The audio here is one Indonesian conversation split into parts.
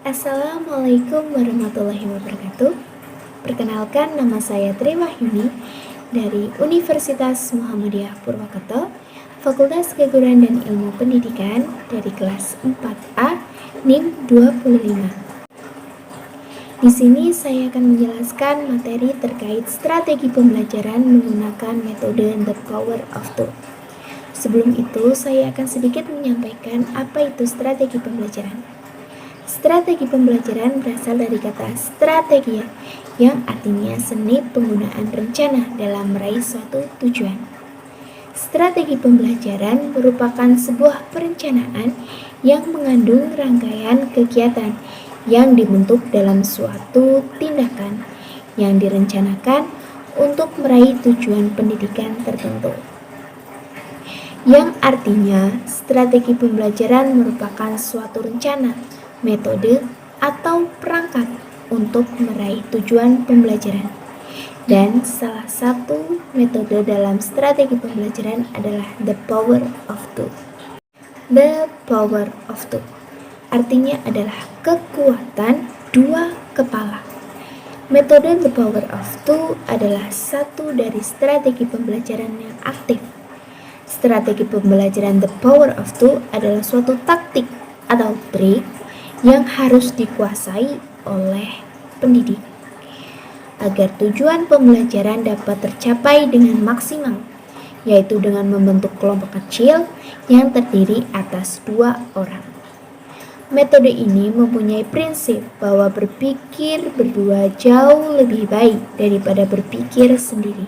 Assalamualaikum warahmatullahi wabarakatuh. Perkenalkan, nama saya Tri Wahyuni dari Universitas Muhammadiyah Purwokerto, Fakultas Keguruan dan Ilmu Pendidikan dari kelas 4A NIM 25. Di sini saya akan menjelaskan materi terkait strategi pembelajaran menggunakan metode The Power of Two. Sebelum itu, saya akan sedikit menyampaikan apa itu strategi pembelajaran. Strategi pembelajaran berasal dari kata strategia, yang artinya seni penggunaan rencana dalam meraih suatu tujuan. Strategi pembelajaran merupakan sebuah perencanaan yang mengandung rangkaian kegiatan yang dibentuk dalam suatu tindakan yang direncanakan untuk meraih tujuan pendidikan tertentu. Yang artinya, strategi pembelajaran merupakan suatu rencana, metode, atau perangkat untuk meraih tujuan pembelajaran. Dan salah satu metode dalam strategi pembelajaran adalah The Power of Two. The Power of Two artinya adalah kekuatan dua kepala. Metode The Power of Two adalah satu dari strategi pembelajaran yang aktif. Strategi pembelajaran The Power of Two adalah suatu taktik atau trik yang harus dikuasai oleh pendidik agar tujuan pembelajaran dapat tercapai dengan maksimal, yaitu dengan membentuk kelompok kecil yang terdiri atas 2 orang. Metode ini mempunyai prinsip bahwa berpikir berdua jauh lebih baik daripada berpikir sendiri.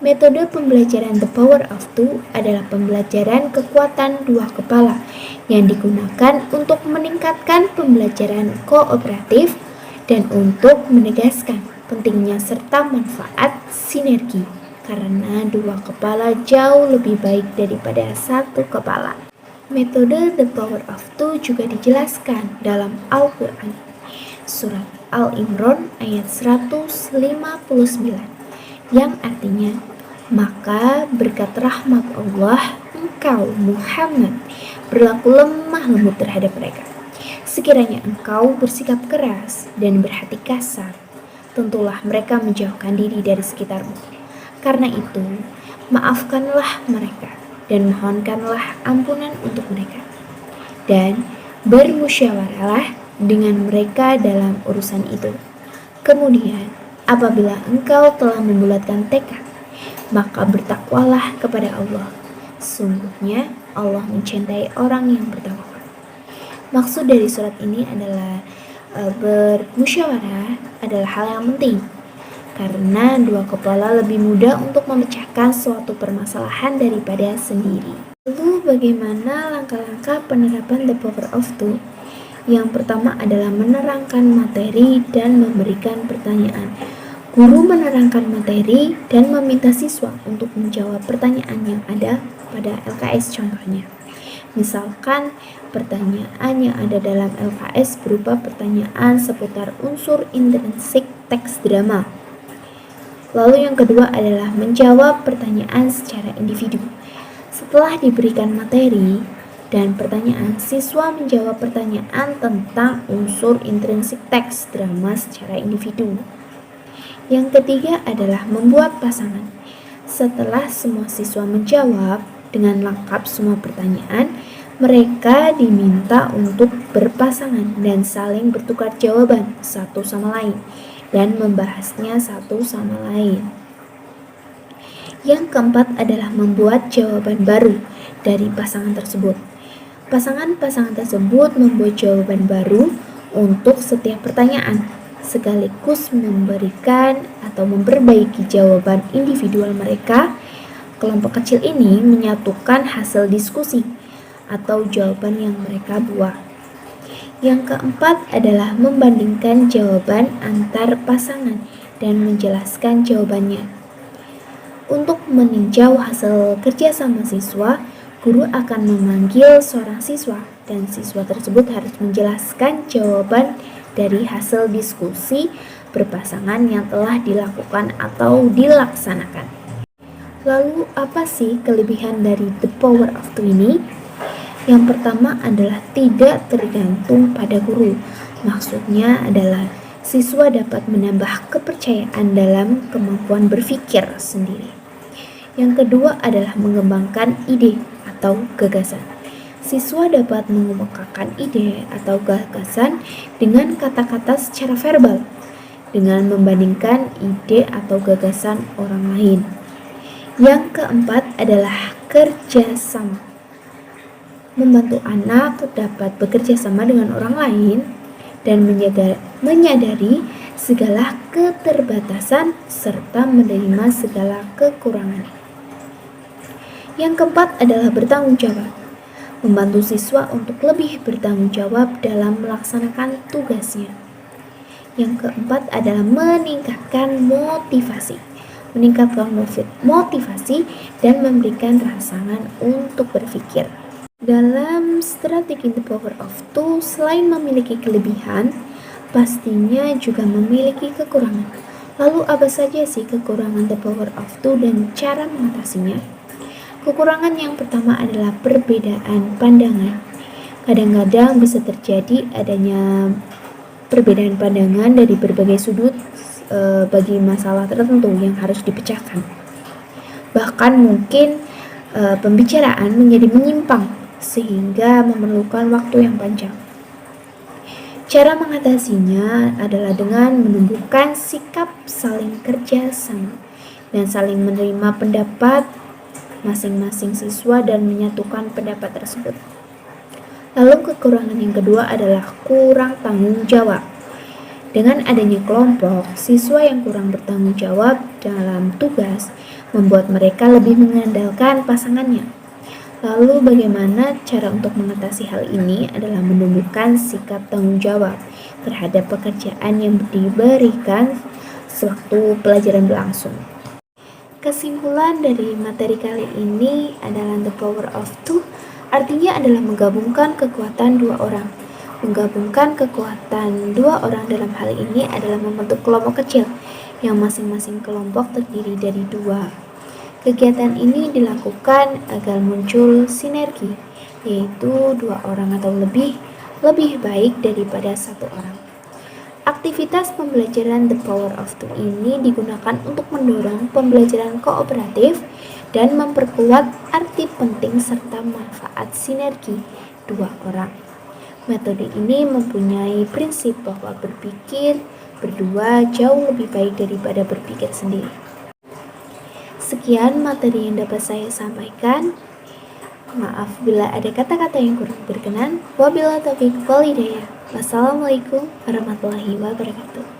Metode pembelajaran The Power of Two adalah pembelajaran kekuatan dua kepala yang digunakan untuk meningkatkan pembelajaran kooperatif dan untuk menegaskan pentingnya serta manfaat sinergi karena dua kepala jauh lebih baik daripada satu kepala. Metode The Power of Two juga dijelaskan dalam Al-Quran, surat Al-Imran ayat 159, yang artinya, maka berkat rahmat Allah engkau Muhammad berlaku lemah lembut terhadap mereka. Sekiranya engkau bersikap keras dan berhati kasar, tentulah mereka menjauhkan diri dari sekitarmu. Karena itu, maafkanlah mereka dan mohonkanlah ampunan untuk mereka. Dan bermusyawarahlah dengan mereka dalam urusan itu. Kemudian, apabila engkau telah membulatkan tekad, maka bertakwalah kepada Allah. Sungguhnya Allah mencintai orang yang bertakwa. Maksud dari surat ini adalah bermusyawarah adalah hal yang penting karena dua kepala lebih mudah untuk memecahkan suatu permasalahan daripada sendiri. Lalu bagaimana langkah-langkah penerapan The Power of Two? Yang pertama adalah menerangkan materi dan memberikan pertanyaan. Guru menerangkan materi dan meminta siswa untuk menjawab pertanyaan yang ada pada LKS contohnya. Misalkan pertanyaan yang ada dalam LKS berupa pertanyaan seputar unsur intrinsik teks drama. Lalu yang kedua adalah menjawab pertanyaan secara individu. Setelah diberikan materi dan pertanyaan, siswa menjawab pertanyaan tentang unsur intrinsik teks drama secara individu. Yang ketiga adalah membuat pasangan. Setelah semua siswa menjawab dengan lengkap semua pertanyaan, mereka diminta untuk berpasangan dan saling bertukar jawaban satu sama lain dan membahasnya satu sama lain. Yang keempat adalah membuat jawaban baru dari pasangan tersebut. Pasangan-pasangan tersebut membuat jawaban baru untuk setiap pertanyaan, sekaligus memberikan atau memperbaiki jawaban individual mereka. Kelompok kecil ini menyatukan hasil diskusi atau jawaban yang mereka buat. Yang keempat adalah membandingkan jawaban antar pasangan dan menjelaskan jawabannya. Untuk meninjau hasil kerjasama siswa, guru akan memanggil seorang siswa dan siswa tersebut harus menjelaskan jawaban dari hasil diskusi berpasangan yang telah dilakukan atau dilaksanakan. Lalu apa sih kelebihan dari The Power of Two ini? Yang pertama adalah tidak tergantung pada guru. Maksudnya adalah siswa dapat menambah kepercayaan dalam kemampuan berpikir sendiri. Yang kedua adalah mengembangkan ide atau gagasan. Siswa dapat mengemukakan ide atau gagasan dengan kata-kata secara verbal, dengan membandingkan ide atau gagasan orang lain. Yang keempat adalah kerjasama. Membantu anak dapat bekerja sama dengan orang lain dan menyadari segala keterbatasan serta menerima segala kekurangan. Yang keempat adalah bertanggung jawab. Membantu siswa untuk lebih bertanggung jawab dalam melaksanakan tugasnya. Yang keempat adalah meningkatkan motivasi. Meningkatkan motivasi dan memberikan rangsangan untuk berpikir. Dalam strategi The Power of Two, selain memiliki kelebihan, pastinya juga memiliki kekurangan. Lalu apa saja sih kekurangan The Power of Two dan cara mengatasinya? Kekurangan yang pertama adalah perbedaan pandangan. Kadang-kadang bisa terjadi adanya perbedaan pandangan dari berbagai sudut bagi masalah tertentu yang harus dipecahkan. Bahkan mungkin pembicaraan menjadi menyimpang sehingga memerlukan waktu yang panjang. Cara mengatasinya adalah dengan menumbuhkan sikap saling kerja sama dan saling menerima pendapat masing-masing siswa dan menyatukan pendapat tersebut. Lalu kekurangan yang kedua adalah kurang tanggung jawab. Dengan adanya kelompok, siswa yang kurang bertanggung jawab dalam tugas membuat mereka lebih mengandalkan pasangannya. Lalu bagaimana cara untuk mengatasi hal ini adalah menumbuhkan sikap tanggung jawab terhadap pekerjaan yang diberikan sewaktu pelajaran berlangsung. Kesimpulan dari materi kali ini adalah The Power of Two artinya adalah menggabungkan kekuatan dua orang. Menggabungkan kekuatan dua orang dalam hal ini adalah membentuk kelompok kecil yang masing-masing kelompok terdiri dari dua. Kegiatan ini dilakukan agar muncul sinergi, yaitu dua orang atau lebih baik daripada satu orang. Aktivitas pembelajaran The Power of Two ini digunakan untuk mendorong pembelajaran kooperatif dan memperkuat arti penting serta manfaat sinergi dua orang. Metode ini mempunyai prinsip bahwa berpikir berdua jauh lebih baik daripada berpikir sendiri. Sekian materi yang dapat saya sampaikan. Maaf bila ada kata-kata yang kurang berkenan. Wabillahi taufiq wal hidayah. Wassalamualaikum warahmatullahi wabarakatuh.